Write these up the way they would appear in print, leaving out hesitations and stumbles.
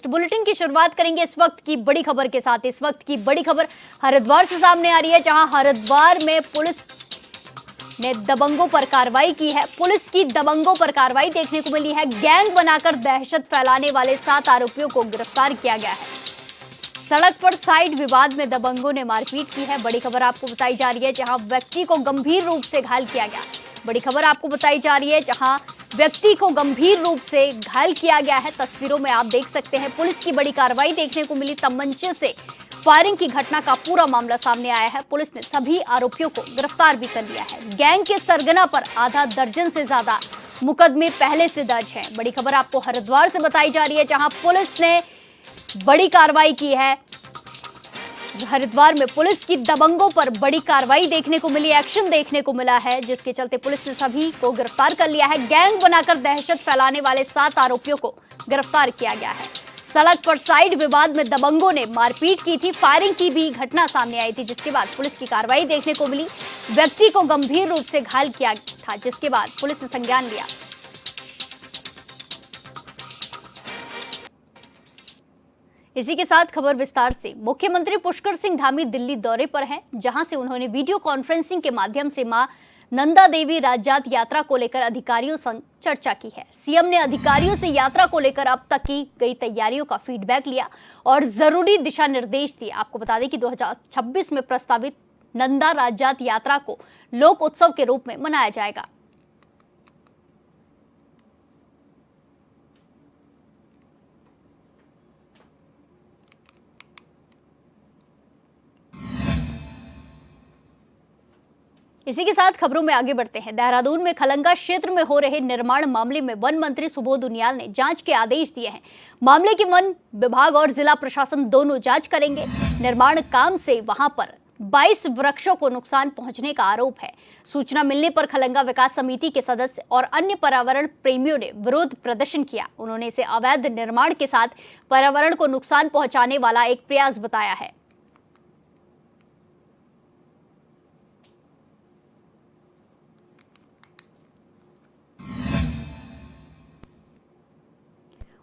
Breakfast bulletin की शुरुआत करेंगे इस वक्त की बड़ी खबर के साथ। इस वक्त की बड़ी खबर हरिद्वार से सामने आ रही है, जहां हरिद्वार में पुलिस ने दबंगों पर कार्रवाई की है। पुलिस की दबंगों पर कार्रवाई देखने को मिली है। गैंग बनाकर दहशत फैलाने वाले 7 आरोपियों को गिरफ्तार किया गया है। सड़क पर साइड विवाद में दबंगों ने मारपीट की है। बड़ी खबर आपको बताई जा रही है, जहां व्यक्ति को गंभीर रूप से घायल किया गया। बड़ी खबर आपको बताई जा रही है, जहां व्यक्ति को गंभीर रूप से घायल किया गया है। तस्वीरों में आप देख सकते हैं पुलिस की बड़ी कार्रवाई देखने को मिली। तमंचे से फायरिंग की घटना का पूरा मामला सामने आया है। पुलिस ने सभी आरोपियों को गिरफ्तार भी कर लिया है। गैंग के सरगना पर आधा दर्जन से ज्यादा मुकदमे पहले से दर्ज हैं। बड़ी खबर आपको हरिद्वार से बताई जा रही है, जहां पुलिस ने बड़ी कार्रवाई की है। हरिद्वार में पुलिस की दबंगों पर बड़ी कार्रवाई देखने को मिली, एक्शन देखने को मिला है, जिसके चलते पुलिस ने सभी को गिरफ्तार कर लिया है। गैंग बनाकर दहशत फैलाने वाले 7 आरोपियों को गिरफ्तार किया गया है। सड़क पर साइड विवाद में दबंगों ने मारपीट की थी, फायरिंग की भी घटना सामने आई थी, जिसके बाद पुलिस की कार्रवाई देखने को मिली। व्यक्ति को गंभीर रूप से घायल किया था, जिसके बाद पुलिस ने संज्ञान लिया। इसी के साथ खबर विस्तार से। मुख्यमंत्री पुष्कर सिंह धामी दिल्ली दौरे पर हैं, जहां से उन्होंने वीडियो कॉन्फ्रेंसिंग के माध्यम से मां नंदा देवी राजजात यात्रा को लेकर अधिकारियों संग चर्चा की है। सीएम ने अधिकारियों से यात्रा को लेकर अब तक की गई तैयारियों का फीडबैक लिया और जरूरी दिशा निर्देश दिए। आपको बता दें कि 2026 में प्रस्तावित नंदा राजजात यात्रा को लोक उत्सव के रूप में मनाया जाएगा। इसी के साथ खबरों में आगे बढ़ते हैं। देहरादून में खलंगा क्षेत्र में हो रहे निर्माण मामले में वन मंत्री सुबोध उनियाल ने जांच के आदेश दिए हैं। मामले की वन विभाग और जिला प्रशासन दोनों जांच करेंगे। निर्माण काम से वहां पर 22 वृक्षों को नुकसान पहुंचने का आरोप है। सूचना मिलने पर खलंगा विकास समिति के सदस्य और अन्य पर्यावरण प्रेमियों ने विरोध प्रदर्शन किया। उन्होंने इसे अवैध निर्माण के साथ पर्यावरण को नुकसान पहुंचाने वाला एक प्रयास बताया है।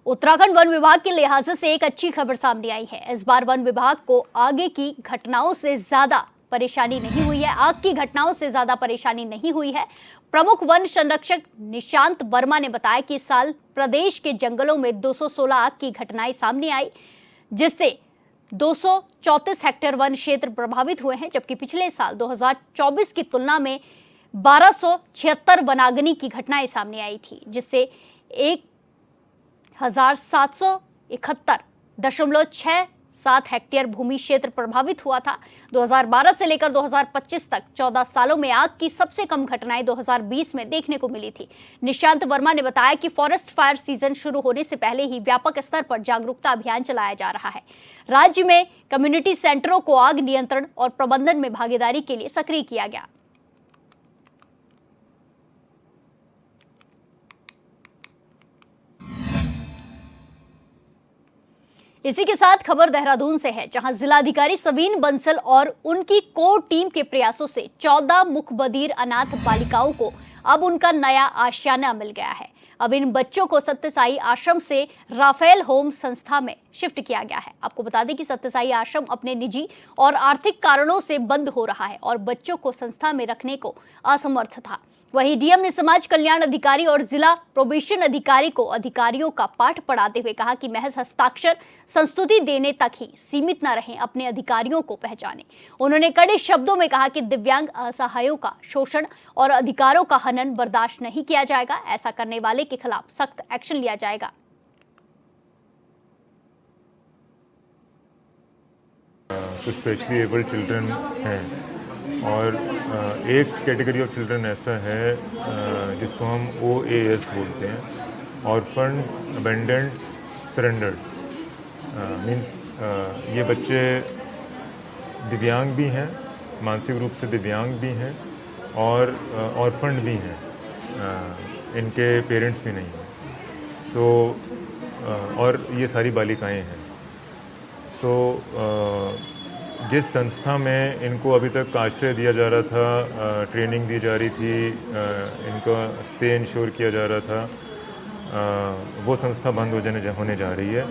उत्तराखंड वन विभाग के लिहाज से एक अच्छी खबर सामने आई है। इस बार वन विभाग को आगे की घटनाओं से ज्यादा परेशानी नहीं हुई है। आग की घटनाओं से ज्यादा परेशानी नहीं हुई है। प्रमुख वन संरक्षक निशांत वर्मा ने बताया कि इस साल प्रदेश के जंगलों में 216 आग की घटनाएं सामने आई, जिससे 234 हेक्टेयर वन क्षेत्र प्रभावित हुए हैं, जबकि पिछले साल 2024 की तुलना में 1276 वनाग्नि की घटनाएं सामने आई थी, जिससे 1771.67 हेक्टेयर भूमि क्षेत्र प्रभावित हुआ था। 2012 से लेकर 2025 तक 14 सालों में आग की सबसे कम घटनाएं 2020 में देखने को मिली थी। निशांत वर्मा ने बताया कि फॉरेस्ट फायर सीजन शुरू होने से पहले ही व्यापक स्तर पर जागरूकता अभियान चलाया जा रहा है। राज्य में कम्युनिटी सेंटरों को आग नियंत्रण और प्रबंधन में भागीदारी के लिए सक्रिय किया गया। इसी के साथ खबर देहरादून से है, जहां जिलाधिकारी सवीन बंसल और उनकी कोर टीम के प्रयासों से 14 मुकबधीर अनाथ बालिकाओं को अब उनका नया आशियाना मिल गया है। अब इन बच्चों को सत्यसाई आश्रम से राफेल होम संस्था में शिफ्ट किया गया है। आपको बता दें कि सत्यसाई आश्रम अपने निजी और आर्थिक कारणों से बंद हो रहा है और बच्चों को संस्था में रखने को असमर्थ था। वहीं डीएम ने समाज कल्याण अधिकारी और जिला प्रोबेशन अधिकारी को अधिकारियों का पाठ पढ़ाते हुए कहा कि महज हस्ताक्षर संस्तुति देने तक ही सीमित न रहें, अपने अधिकारियों को पहचानें। उन्होंने कड़े शब्दों में कहा कि दिव्यांग असहायों का शोषण और अधिकारों का हनन बर्दाश्त नहीं किया जाएगा। ऐसा करने वाले के खिलाफ सख्त एक्शन लिया जाएगा। कुछ स्पेशली एबल्ड चिल्ड्रन हैं और एक कैटेगरी ऑफ चिल्ड्रन ऐसा है जिसको हम OAS बोलते हैं, ऑर्फन अबेंडेंड सरेंडर्ड। मीन्स ये बच्चे दिव्यांग भी हैं, मानसिक रूप से दिव्यांग भी हैं और ऑर्फन भी हैं, इनके पेरेंट्स भी नहीं हैं। सो और ये सारी बालिकाएं हैं। सो जिस संस्था में इनको अभी तक आश्रय दिया जा रहा था, ट्रेनिंग दी जा रही थी, इनका स्टे इंश्योर किया जा रहा था, वो संस्था बंद होने जा रही है।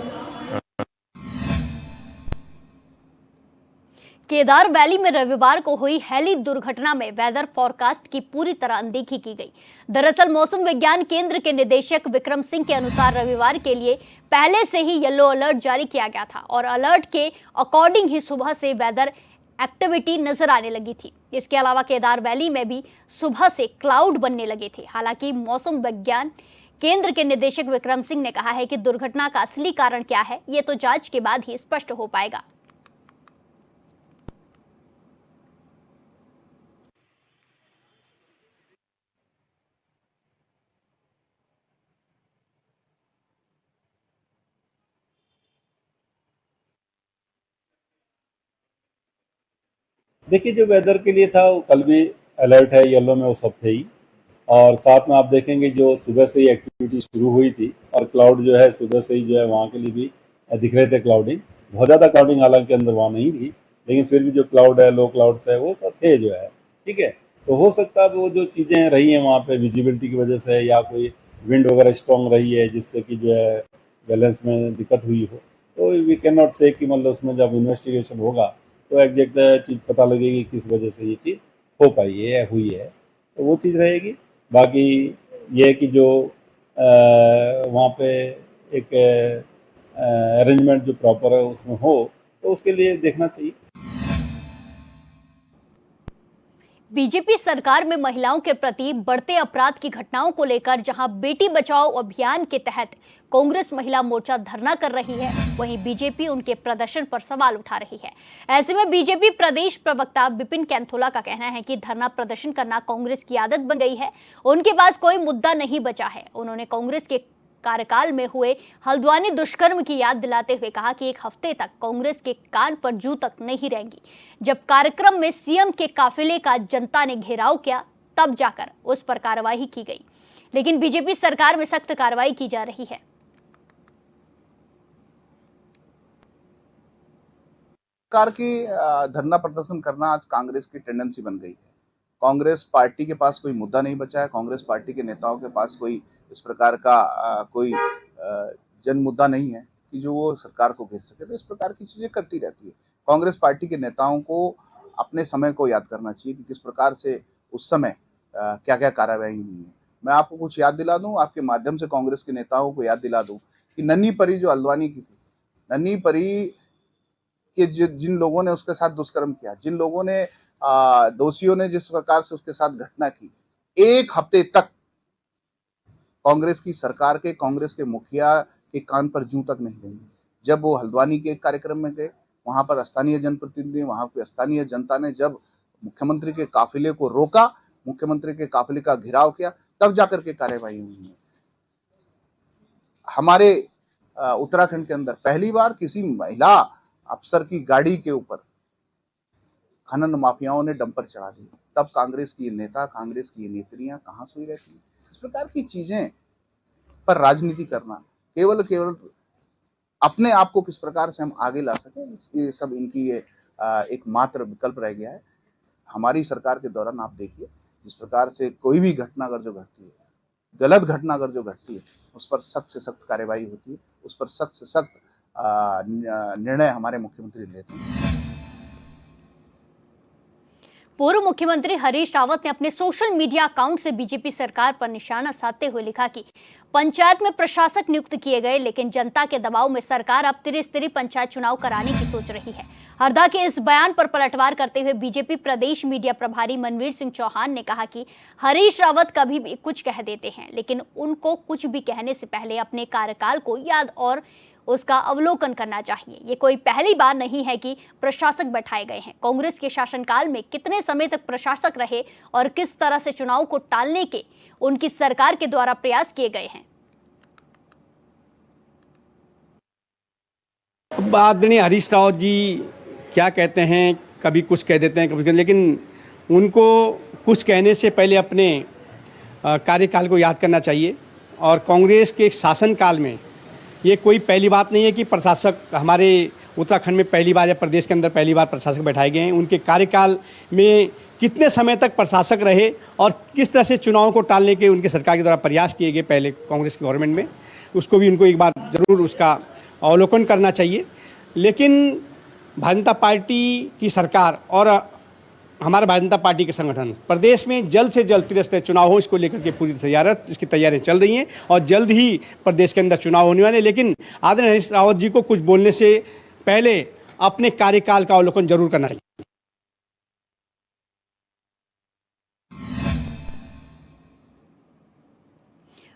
केदार वैली में रविवार को हुई हेली दुर्घटना में वेदर फोरकास्ट की पूरी तरह अनदेखी की गई। दरअसल मौसम विज्ञान केंद्र के निदेशक विक्रम सिंह के अनुसार रविवार के लिए पहले से ही येलो अलर्ट जारी किया गया था और अलर्ट के अकॉर्डिंग ही सुबह से वेदर एक्टिविटी नजर आने लगी थी। इसके अलावा केदार वैली में भी सुबह से क्लाउड बनने लगे थे। हालांकि मौसम विज्ञान केंद्र के निदेशक विक्रम सिंह ने कहा है कि दुर्घटना का असली कारण क्या है, ये तो जांच के बाद ही स्पष्ट हो पाएगा। देखिए, जो वेदर के लिए था वो कल भी अलर्ट है, येलो में वो सब थे ही। और साथ में आप देखेंगे जो सुबह से ही एक्टिविटी शुरू हुई थी और क्लाउड जो है सुबह से ही जो है वहाँ के लिए भी दिख रहे थे क्लाउडिंग। बहुत ज़्यादा क्लाउडिंग हालांकि अंदर वहाँ नहीं थी, लेकिन फिर भी जो क्लाउड है, लो क्लाउड्स है, वो सब थे जो है। ठीक है, तो हो सकता है वो जो चीज़ें रही हैं वहाँ पे विजिबिलिटी की वजह से या कोई विंड वगैरह स्ट्रॉन्ग रही है जिससे कि जो है बैलेंस में दिक्कत हुई हो, तो वी कैन नॉट से कि मतलब उसमें जब इन्वेस्टिगेशन होगा तो एग्जैक्ट चीज़ पता लगेगी किस वजह से ये चीज़ हो पाई है या हुई है, तो वो चीज़ रहेगी। बाकी ये है कि जो वहाँ पे एक अरेंजमेंट जो प्रॉपर है उसमें हो, तो उसके लिए देखना चाहिए। बीजेपी सरकार में महिलाओं के प्रति बढ़ते अपराध की घटनाओं को लेकर जहां बेटी बचाओ अभियान के तहत कांग्रेस महिला मोर्चा धरना कर रही है, वहीं बीजेपी उनके प्रदर्शन पर सवाल उठा रही है। ऐसे में बीजेपी प्रदेश प्रवक्ता विपिन कैंथोला का कहना है कि धरना प्रदर्शन करना कांग्रेस की आदत बन गई है, उनके पास कोई मुद्दा नहीं बचा है। उन्होंने कांग्रेस के कार्यकाल में हुए हल्द्वानी दुष्कर्म की याद दिलाते हुए कहा कि एक हफ्ते तक कांग्रेस के कान पर जू तक नहीं रहेंगी। जब कार्यक्रम में सीएम के काफिले का जनता ने घेराव किया तब जाकर उस पर कार्रवाई की गई, लेकिन बीजेपी सरकार में सख्त कार्रवाई की जा रही है। सरकार की धरना प्रदर्शन करना आज कांग्रेस की टेंडेंसी बन गई है। कांग्रेस पार्टी के पास कोई मुद्दा नहीं बचा है। कांग्रेस पार्टी के नेताओं के पास कोई इस प्रकार का कोई जन मुद्दा नहीं है कि जो वो सरकार को घेर सके, तो इस प्रकार की चीजें करती रहती है। कांग्रेस पार्टी के नेताओं को अपने समय को याद करना चाहिए कि किस प्रकार से उस समय क्या क्या कार्रवाई हुई है। मैं आपको कुछ याद दिला दूं, आपके माध्यम से कांग्रेस के नेताओं को याद दिला दूं कि नन्ही परी जो हल्द्वानी की थी, नन्ही परी कि जिन लोगों ने उसके साथ दुष्कर्म किया, जिन लोगों ने दोषियों ने जिस प्रकार से उसके साथ घटना की, एक हफ्ते तक कांग्रेस की सरकार के, कांग्रेस के मुखिया के कान पर जूं तक नहीं रहेंगे। जब वो हल्द्वानी के कार्यक्रम में गए, वहां पर स्थानीय जनप्रतिनिधि, वहां पर स्थानीय जनता ने जब मुख्यमंत्री के काफिले को रोका, मुख्यमंत्री के काफिले का घेराव किया, तब जाकर के कार्रवाई हुई है। हमारे उत्तराखंड के अंदर पहली बार किसी महिला अफसर की गाड़ी के ऊपर खनन माफियाओं ने डंपर चढ़ा दिया, तब कांग्रेस की नेता, कांग्रेस की नेत्रियां कहां सोई रहती है। इस प्रकार की चीजें पर राजनीति करना, केवल अपने आप को किस प्रकार से हम आगे ला सकें, ये सब इनकी एक मात्र विकल्प रह गया है। हमारी सरकार के दौरान आप देखिए जिस प्रकार से कोई भी घटना अगर जो घटती है, गलत घटना अगर जो घटती है, उस पर सख्त से सख्त कार्रवाई होती है, उस पर सख्त से सख्त निर्णय हमारे मुख्यमंत्री लेते हैं। पूर्व मुख्यमंत्री हरीश रावत ने अपने सोशल मीडिया अकाउंट से बीजेपी सरकार पर निशाना साधते हुए लिखा कि पंचायत में प्रशासक नियुक्त किए गए, लेकिन जनता के दबाव में सरकार अब त्रिस्तरीय पंचायत चुनाव कराने की सोच रही है। हरदा के इस बयान पर पलटवार करते हुए बीजेपी प्रदेश मीडिया प्रभारी मनवीर सिंह चौहान ने कहा कि हरीश रावत कभी भी कुछ कह देते हैं, लेकिन उनको कुछ भी कहने से पहले अपने कार्यकाल को याद और उसका अवलोकन करना चाहिए। ये कोई पहली बार नहीं है कि प्रशासक बैठाए गए हैं। कांग्रेस के शासनकाल में कितने समय तक प्रशासक रहे और किस तरह से चुनाव को टालने के उनकी सरकार के द्वारा प्रयास किए गए हैं। आदरणीय हरीश रावत जी क्या कहते हैं, कभी कुछ कह देते हैं, कभी, लेकिन उनको कुछ कहने से पहले अपने कार्यकाल को याद करना चाहिए। और कांग्रेस के शासनकाल में ये कोई पहली बात नहीं है कि प्रशासक हमारे उत्तराखंड में पहली बार या प्रदेश के अंदर पहली बार प्रशासक बैठाए गए हैं। उनके कार्यकाल में कितने समय तक प्रशासक रहे और किस तरह से चुनाव को टालने के उनके सरकार के द्वारा प्रयास किए गए पहले कांग्रेस की गवर्नमेंट में, उसको भी उनको एक बार ज़रूर उसका अवलोकन करना चाहिए। लेकिन भारतीय जनता पार्टी की सरकार और हमारा भारतीय जनता पार्टी के संगठन प्रदेश में जल्द से जल्द त्रिस्तरीय चुनाव हो, इसको लेकर के पूरी इसकी तैयारियां चल रही हैं और जल्द ही प्रदेश के अंदर चुनाव होने वाले हैं। लेकिन आदरणीय हरीश रावत जी को कुछ बोलने से पहले अपने कार्यकाल का अवलोकन जरूर करना चाहिए।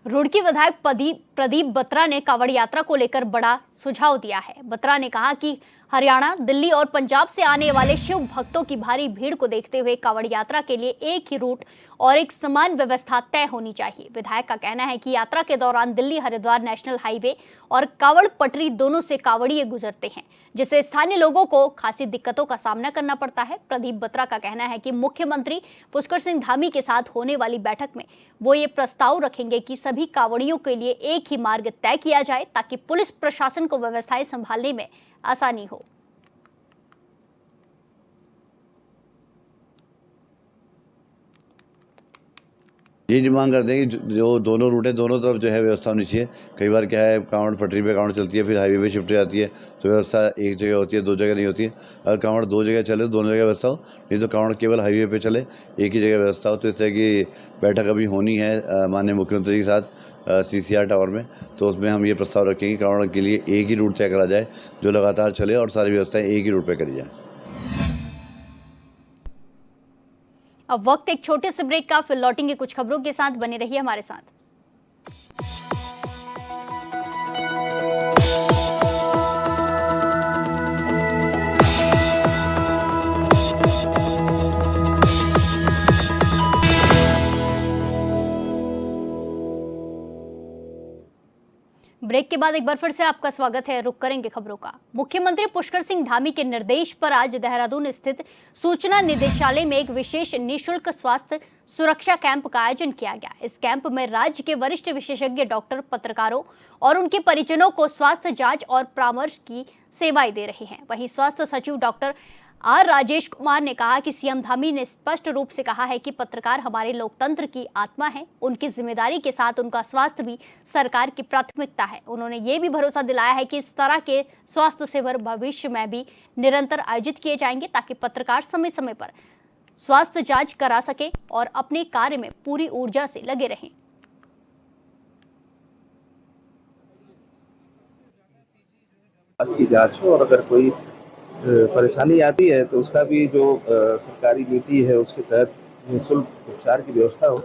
रुड़की विधायक प्रदीप बत्रा ने कांवड़ यात्रा को लेकर बड़ा सुझाव दिया है। बत्रा ने कहा कि हरियाणा, दिल्ली और पंजाब से आने वाले शिव भक्तों की भारी भीड़ को देखते हुए कांवड़ यात्रा के लिए एक ही रूट और एक समान व्यवस्था तय होनी चाहिए। विधायक का कहना है कि यात्रा के दौरान दिल्ली हरिद्वार नेशनल हाईवे और कांवड़ पटरी दोनों से कांवड़िए गुजरते हैं, जिससे स्थानीय लोगों को खासी दिक्कतों का सामना करना पड़ता है। प्रदीप बत्रा का कहना है कि मुख्यमंत्री पुष्कर सिंह धामी के साथ होने वाली बैठक में वो ये प्रस्ताव रखेंगे कि सभी कांवड़ियों के लिए एक ही मार्ग तय किया जाए, ताकि पुलिस प्रशासन को व्यवस्थाएं संभालने में आसानी हो। ये डिमांड करते हैं कि जो दोनों रूट है दोनों तरफ जो है व्यवस्था होनी चाहिए। कई बार क्या है, कांवड़ पटरी पे कांवड़ चलती है, फिर हाईवे पे शिफ्ट हो जाती है, तो व्यवस्था एक जगह होती है, दो जगह नहीं होती है। अगर कांवड़ दो जगह चले, दोनों जगह व्यवस्था हो, नहीं तो कांवड़ केवल हाईवे पे चले, एक ही जगह व्यवस्था हो। तो इस तरह की बैठक अभी होनी है माननीय मुख्यमंत्री के साथ CCR टावर में, तो उसमें हम ये प्रस्ताव रखेंगे कांवड़ के लिए एक ही रूट तय करा जाए जो लगातार चले और सारी व्यवस्थाएं एक ही रूट पर करी जाए। अब वक्त एक छोटे से ब्रेक का, फिर लौटेंगे कुछ खबरों के साथ। बने रहिए हमारे साथ। ब्रेक के बाद एक बार फिर से आपका स्वागत है। रुक करेंगे खबरों का। मुख्यमंत्री पुष्कर सिंह धामी के निर्देश पर आज देहरादून स्थित सूचना निदेशालय में एक विशेष निःशुल्क स्वास्थ्य सुरक्षा कैंप का आयोजन किया गया। इस कैंप में राज्य के वरिष्ठ विशेषज्ञ डॉक्टर, पत्रकारों और उनके परिजनों को स्वास्थ्य जांच और परामर्श की सेवाएं दे रहे हैं। वहीं स्वास्थ्य सचिव डॉक्टर आर राजेश कुमार ने कहा कि सीएम धामी ने स्पष्ट रूप से कहा है कि पत्रकार हमारे लोकतंत्र की आत्मा है, उनकी जिम्मेदारी के साथ उनका स्वास्थ्य भी सरकार की प्राथमिकता है। उन्होंने ये भी भरोसा दिलाया है कि इस तरह के स्वास्थ्य शिविर भविष्य में भी निरंतर आयोजित किए जाएंगे, ताकि पत्रकार समय समय पर स्वास्थ्य जांच करा सके और अपने कार्य में पूरी ऊर्जा से लगे रहें। स्वास्थ्य की जांच हो और अगर कोई परेशानी आती है तो उसका भी जो सरकारी नीति है उसके तहत निःशुल्क उपचार की व्यवस्था हो।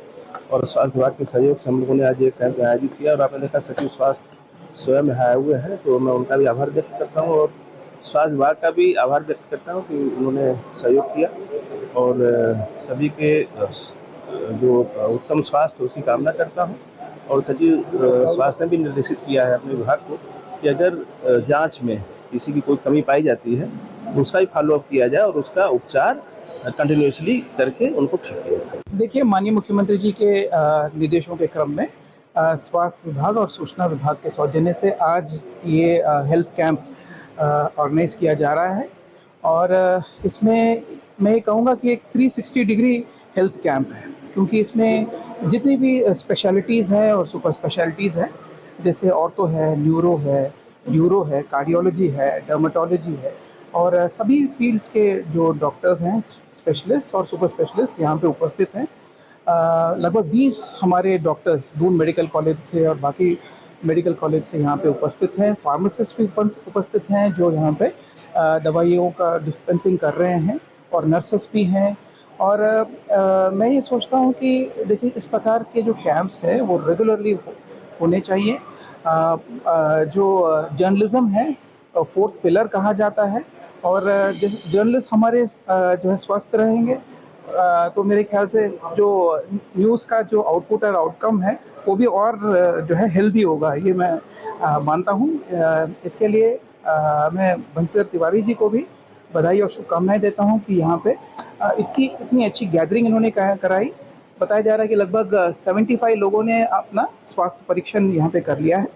और स्वास्थ्य विभाग के सहयोग से हम लोगों ने आज एक कैंप आयोजित किया और आपने देखा सचिव स्वास्थ्य स्वयं यहाँ आए हुए हैं, तो मैं उनका भी आभार व्यक्त करता हूँ और स्वास्थ्य विभाग का भी आभार व्यक्त करता हूँ कि उन्होंने सहयोग किया और सभी के जो उत्तम स्वास्थ्य उसकी कामना करता हूँ। और सचिव स्वास्थ्य ने भी निर्देशित किया है अपने विभाग को कि अगर जाँच में किसी की कोई कमी पाई जाती है तो उसका भी फॉलोअप किया जाए और उसका उपचार कंटिन्यूसली करके उनको ठीक किया जाए। देखिए, माननीय मुख्यमंत्री जी के निर्देशों के क्रम में स्वास्थ्य विभाग और सूचना विभाग के सौजन्य से आज ये हेल्थ कैंप ऑर्गेनाइज किया जा रहा है। और इसमें मैं ये कहूँगा कि एक 360 डिग्री हेल्थ कैंप है, क्योंकि इसमें जितनी भी स्पेशलिटीज़ हैं और सुपर स्पेशलिटीज़ हैं, जैसे ऑर्थो है, न्यूरो है, कार्डियोलॉजी है, डर्मेटोलॉजी है, और सभी फील्ड्स के जो डॉक्टर्स हैं, स्पेशलिस्ट और सुपर स्पेशलिस्ट यहाँ पे उपस्थित हैं। लगभग 20 हमारे डॉक्टर्स दून मेडिकल कॉलेज से और बाकी मेडिकल कॉलेज से यहाँ पे उपस्थित हैं। फार्मासिस्ट भी उपस्थित हैं जो यहाँ पे दवाइयों का डिस्पेंसिंग कर रहे हैं, और नर्सेस भी हैं। और मैं ये सोचता हूँ कि देखिए, इस प्रकार के जो कैंप्स हैं वो रेगुलरली होने चाहिए। जो जर्नलिज्म है फोर्थ पिलर कहा जाता है, और जर्नलिस्ट हमारे जो है स्वस्थ रहेंगे तो मेरे ख्याल से जो न्यूज़ का जो आउटपुट और आउटकम है वो भी और जो है हेल्दी होगा, ये मैं मानता हूँ। इसके लिए मैं बंशीधर तिवारी जी को भी बधाई और शुभकामनाएं देता हूँ कि यहाँ पे इतनी अच्छी गैदरिंग इन्होंने कराई। बताया जा रहा है कि लगभग 75 लोगों ने अपना स्वास्थ्य परीक्षण यहाँ पे कर लिया है।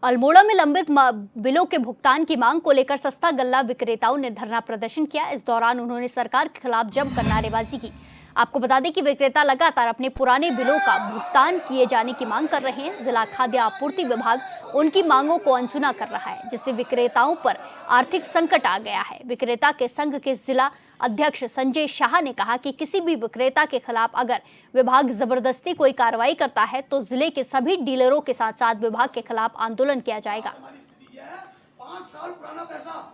अल्मोड़ा में लंबित बिलों के भुगतान की मांग को लेकर सस्ता गल्ला विक्रेताओं ने धरना प्रदर्शन किया। इस दौरान उन्होंने सरकार के खिलाफ जमकर नारेबाजी की। आपको बता दें कि विक्रेता लगातार अपने पुराने बिलों का भुगतान किए जाने की मांग कर रहे हैं। जिला खाद्य आपूर्ति विभाग उनकी मांगों को अनसुना कर रहा है, जिससे विक्रेताओं पर आर्थिक संकट आ गया है। विक्रेता के संघ के जिला अध्यक्ष संजय शाह ने कहा कि किसी भी विक्रेता के खिलाफ अगर विभाग जबरदस्ती कोई कार्रवाई करता है तो जिले के सभी डीलरों के साथ साथ विभाग के खिलाफ आंदोलन किया जाएगा। 5 साल पुराना पैसा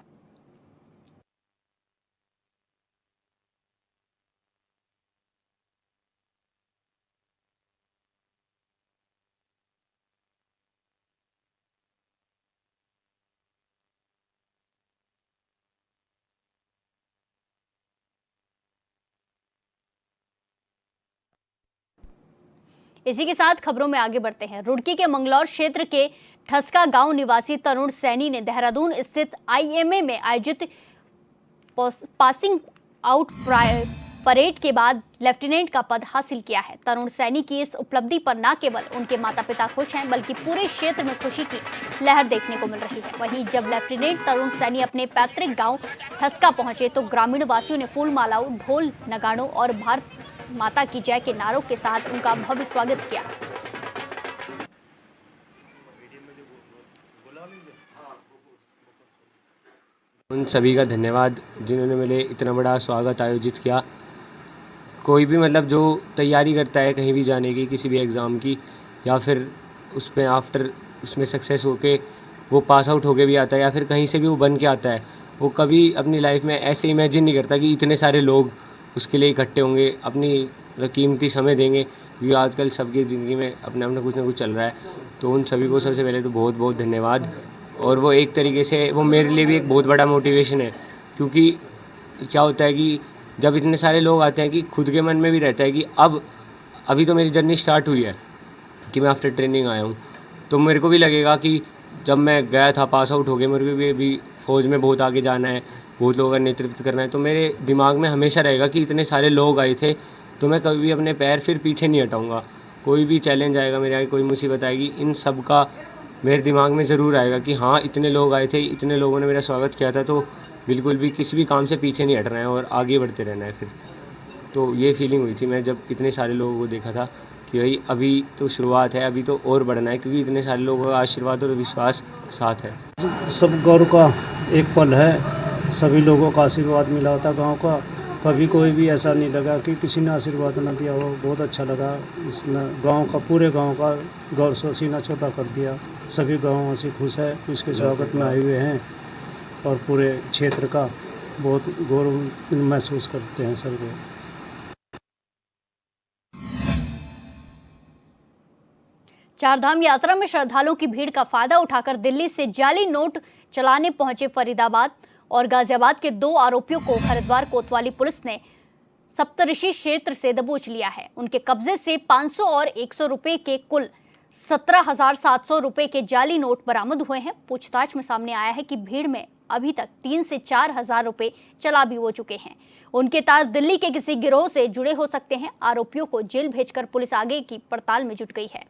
इसी के साथ खबरों में आगे बढ़ते हैं। रुड़की के मंगलौर क्षेत्र के ठसका गांव निवासी तरुण सैनी ने देहरादून स्थित आईएमए में आयोजित पासिंग आउट परेड के बाद लेफ्टिनेंट का पद हासिल किया है। तरुण सैनी की इस उपलब्धि पर न केवल उनके माता पिता खुश हैं, बल्कि पूरे क्षेत्र में खुशी की लहर देखने को मिल रही है। वहीं जब लेफ्टिनेंट तरुण सैनी अपने पैतृक गांव ठसका पहुंचे तो ग्रामीण वासियों ने फूल मालाओं, ढोल नगाड़ों और भारत माता की जय के नारों के साथ उनका भव्य स्वागत किया। उन सभी का धन्यवाद जिन्होंने मेरे इतना बड़ा स्वागत आयोजित किया। कोई भी मतलब जो तैयारी करता है कहीं भी जाने की, किसी भी एग्ज़ाम की, या फिर उसमें आफ्टर उसमें सक्सेस होके वो पास आउट होके भी आता है, या फिर कहीं से भी वो बन के आता है, वो कभी अपनी लाइफ में ऐसे इमेजिन नहीं करता कि इतने सारे लोग उसके लिए इकट्ठे होंगे, अपनी कीमती समय देंगे, क्योंकि आजकल सबकी ज़िंदगी में अपने अपना कुछ ना कुछ चल रहा है। तो उन सभी को सबसे पहले तो बहुत बहुत धन्यवाद। और वो एक तरीके से वो मेरे लिए भी एक बहुत बड़ा मोटिवेशन है, क्योंकि क्या होता है कि जब इतने सारे लोग आते हैं कि खुद के मन में भी रहता है कि अभी तो मेरी जर्नी स्टार्ट हुई है कि मैं आफ्टर ट्रेनिंग आया हूँ, तो मेरे को भी लगेगा कि जब मैं गया था पास आउट हो गया, मेरे को भी अभी फ़ौज में बहुत आगे जाना है, बहुत लोगों का नेतृत्व करना है। तो मेरे दिमाग में हमेशा रहेगा कि इतने सारे लोग आए थे, तो मैं कभी भी अपने पैर फिर पीछे नहीं हटाऊँगा। कोई भी चैलेंज आएगा मेरे आगे, कोई मुसीबत आएगी, इन सब का मेरे दिमाग में ज़रूर आएगा कि हाँ इतने लोग आए थे, इतने लोगों ने मेरा स्वागत किया था, तो बिल्कुल भी किसी भी काम से पीछे नहीं हटना है और आगे बढ़ते रहना है। फिर तो ये फीलिंग हुई थी मैं जब इतने सारे लोगों को देखा था कि भाई अभी तो शुरुआत है, अभी तो और बढ़ना है, क्योंकि इतने सारे लोगों का आशीर्वाद और विश्वास साथ है। सब गौरव का एक पल है, सभी लोगों का आशीर्वाद मिला होता गांव का। कभी कोई भी ऐसा नहीं लगा कि किसी ने आशीर्वाद ना दिया हो। बहुत अच्छा लगा, इसने गांव का, पूरे गांव का गौरव से सीना छोटा कर दिया। सभी गाँववासी खुश है, उसके स्वागत में आए हुए हैं और पूरे क्षेत्र का बहुत गौरव महसूस करते हैं सभी। चारधाम यात्रा में श्रद्धालुओं की भीड़ का फायदा उठाकर दिल्ली से जाली नोट चलाने पहुंचे फरीदाबाद और गाजियाबाद के 2 आरोपियों को हरिद्वार कोतवाली पुलिस ने सप्तऋषि क्षेत्र से दबोच लिया है। उनके कब्जे से 500 और 100 रुपए के कुल 17,700 रुपए के जाली नोट बरामद हुए हैं। पूछताछ में सामने आया है कि भीड़ में अभी तक 3 से 4 हजार रुपए चला भी हो चुके हैं। उनके तार दिल्ली के किसी गिरोह से जुड़े हो सकते हैं। आरोपियों को जेल भेजकर पुलिस आगे की पड़ताल में जुट गई है।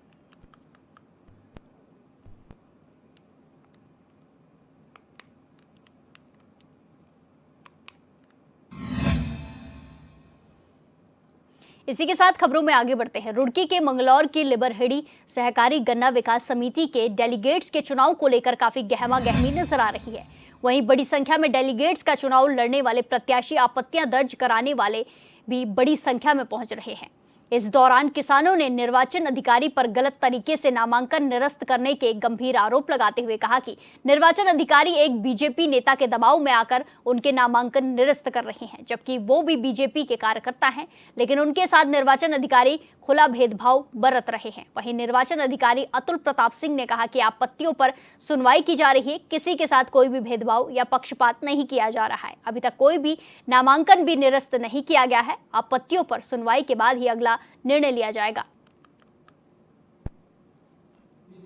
इसी के साथ खबरों में आगे बढ़ते हैं। रुड़की के मंगलौर की लिबरहेड़ी सहकारी गन्ना विकास समिति के डेलीगेट्स के चुनाव को लेकर काफी गहमागहमी नजर आ रही है। वहीं बड़ी संख्या में डेलीगेट्स का चुनाव लड़ने वाले प्रत्याशी आपत्तियां दर्ज कराने वाले भी बड़ी संख्या में पहुंच रहे हैं। इस दौरान किसानों ने निर्वाचन अधिकारी पर गलत तरीके से नामांकन निरस्त करने के गंभीर आरोप लगाते हुए कहा कि निर्वाचन अधिकारी एक बीजेपी नेता के दबाव में आकर उनके नामांकन निरस्त कर रहे हैं, जबकि वो भी बीजेपी के कार्यकर्ता हैं, लेकिन उनके साथ निर्वाचन अधिकारी खुला भेदभाव बरत रहे हैं। वहीं निर्वाचन अधिकारी अतुल प्रताप सिंह ने कहा कि आपत्तियों पर सुनवाई की जा रही है, किसी के साथ कोई भी भेदभाव या पक्षपात नहीं किया जा रहा है। अभी तक कोई भी नामांकन भी निरस्त नहीं किया गया है। आपत्तियों पर सुनवाई के बाद ही अगला निर्णय लिया जाएगा।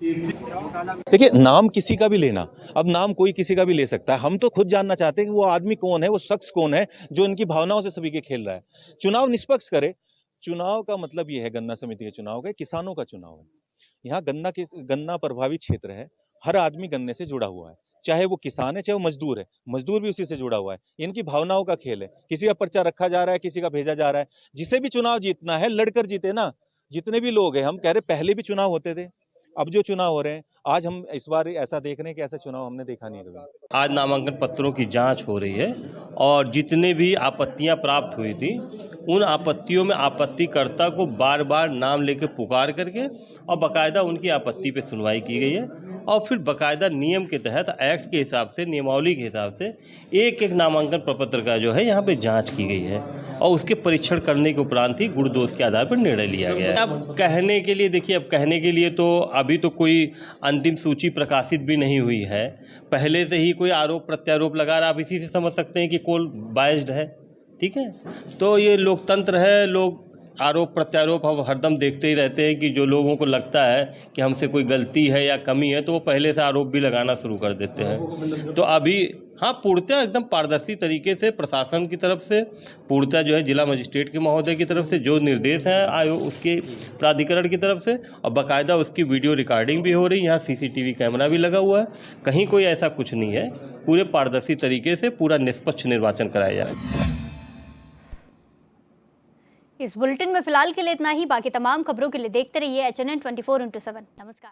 देखिए, नाम किसी का भी लेना, अब नाम कोई किसी का भी ले सकता है। हम तो खुद जानना चाहते हैं कि वो आदमी कौन है, वो शख्स कौन है जो इनकी भावनाओं से सभी के खेल रहा है। चुनाव निष्पक्ष करे। चुनाव का मतलब ये है, गन्ना समिति के चुनाव का, किसानों का चुनाव है। यहाँ गन्ना प्रभावित क्षेत्र है, हर आदमी गन्ने से जुड़ा हुआ है, चाहे वो किसान है चाहे वो मजदूर है, मजदूर भी उसी से जुड़ा हुआ है। इनकी भावनाओं का खेल है, किसी का पर्चा रखा जा रहा है, किसी का भेजा जा रहा है। जिसे भी चुनाव जीतना है लड़कर जीते ना, जितने भी लोग हैं। हम कह रहे पहले भी चुनाव होते थे, अब जो चुनाव हो रहे हैं आज हम इस बार ऐसा देख रहे हैं कि ऐसा चुनाव हमने देखा नहीं कभी। आज नामांकन पत्रों की जांच हो रही है और जितने भी आपत्तियां प्राप्त हुई थी उन आपत्तियों में आपत्तिकर्ता को बार बार नाम लेकर पुकार करके और बाकायदा उनकी आपत्ति पे सुनवाई की गई है और फिर बाकायदा नियम के तहत एक्ट के हिसाब से, नियमावली के हिसाब से एक एक नामांकन प्रपत्र का जो है यहाँ पे जांच की गई है और उसके परीक्षण करने के उपरांत ही गुण दोष के आधार पर निर्णय लिया गया है। अब कहने के लिए देखिए, अब कहने के लिए तो अभी तो कोई अंतिम सूची प्रकाशित भी नहीं हुई है, पहले से ही कोई आरोप प्रत्यारोप लगा रहा, आप इसी से समझ सकते हैं कि कौन बायस्ड है। ठीक है, तो ये लोकतंत्र है, लोग आरोप प्रत्यारोप हम हरदम देखते ही रहते हैं कि जो लोगों को लगता है कि हमसे कोई गलती है या कमी है तो वो पहले से आरोप भी लगाना शुरू कर देते हैं। तो अभी हाँ, पूर्णतः एकदम पारदर्शी तरीके से प्रशासन की तरफ से, पूर्णतः जो है जिला मजिस्ट्रेट के महोदय की तरफ से जो निर्देश हैं आयोग उसके प्राधिकरण की तरफ से, और बाकायदा उसकी वीडियो रिकॉर्डिंग भी हो रही है। यहाँ सीसीटीवी कैमरा भी लगा हुआ है, कहीं कोई ऐसा कुछ नहीं है। पूरे पारदर्शी तरीके से पूरा निष्पक्ष निर्वाचन कराया जा रहा है। इस बुलेटिन में फिलहाल के लिए इतना ही। बाकी तमाम खबरों के लिए देखते रहिए HNN 24/7। नमस्कार।